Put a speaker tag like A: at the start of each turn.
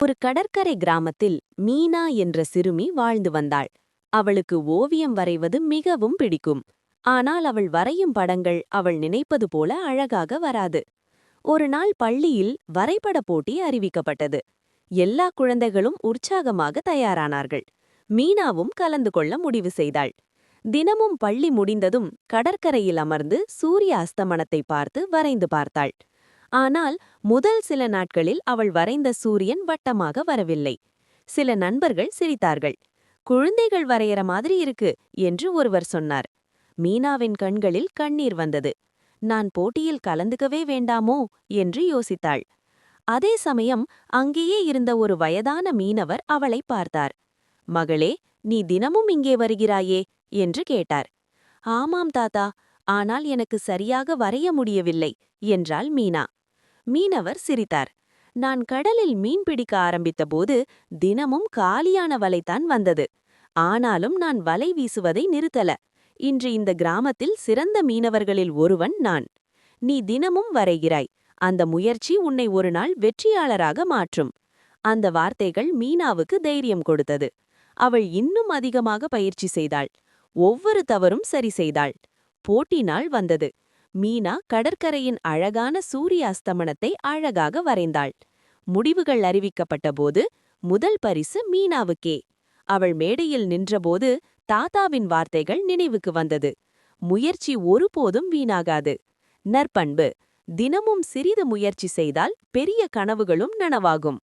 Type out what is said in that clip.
A: ஒரு கடற்கரை கிராமத்தில் மீனா என்ற சிறுமி வாழ்ந்து வந்தாள். அவளுக்கு ஓவியம் வரைவது மிகவும் பிடிக்கும். ஆனால் அவள் வரையும் படங்கள் அவள் நினைப்பது போல அழகாக வராது. ஒரு நாள் பள்ளியில் வரைபட போட்டி அறிவிக்கப்பட்டது. எல்லா குழந்தைகளும் உற்சாகமாக தயாரானார்கள். மீனாவும் கலந்து கொள்ள முடிவு செய்தாள். தினமும் பள்ளி முடிந்ததும் கடற்கரையில் அமர்ந்து சூரிய அஸ்தமனத்தை பார்த்து வரைந்து பார்த்தாள். ஆனால் முதல் சில நாட்களில் அவள் வரைந்த சூரியன் வட்டமாக வரவில்லை. சில நண்பர்கள் சிரித்தார்கள். குழந்தைகள் வரையற மாதிரி இருக்கு என்று ஒருவர் சொன்னார். மீனாவின் கண்களில் கண்ணீர் வந்தது. நான் போட்டியில் கலந்துக்கவே வேண்டாமோ என்று யோசித்தாள். அதே சமயம் அங்கேயே இருந்த ஒரு வயதான மீனவர் அவளை பார்த்தார். மகளே, நீ தினமும் இங்கே வருகிறாயே என்று கேட்டார். ஆமாம் தாத்தா, ஆனால் எனக்கு சரியாக வரைய முடியவில்லை என்றாள் மீனா. மீனவர் சிரித்தார். நான் கடலில் மீன் பிடிக்க ஆரம்பித்தபோது தினமும் காலியான வலைதான் வந்தது. ஆனாலும் நான் வலை வீசுவதை நிறுத்தல. இன்று இந்த கிராமத்தில் சிறந்த மீனவர்களில் ஒருவன் நான். நீ தினமும் வரைகிறாய். அந்த முயற்சி உன்னை ஒரு நாள் வெற்றியாளராக மாற்றும். அந்த வார்த்தைகள் மீனாவுக்கு தைரியம் கொடுத்தது. அவள் இன்னும் அதிகமாக பயிற்சி செய்தாள். ஒவ்வொரு தவறும் சரி செய்தாள். போட்டி நாள் வந்தது. மீனா கடற்கரையின் அழகான சூரிய அஸ்தமனத்தை அழகாக வரைந்தாள். முடிவுகள் அறிவிக்கப்பட்டபோது முதல் பரிசு மீனாவுக்கே. அவள் மேடையில் நின்றபோது தாத்தாவின் வார்த்தைகள் நினைவுக்கு வந்தது. முயற்சி ஒருபோதும் வீணாகாது. நற்பண்பு: தினமும் சிறிது முயற்சி செய்தால் பெரிய கனவுகளும் நனவாகும்.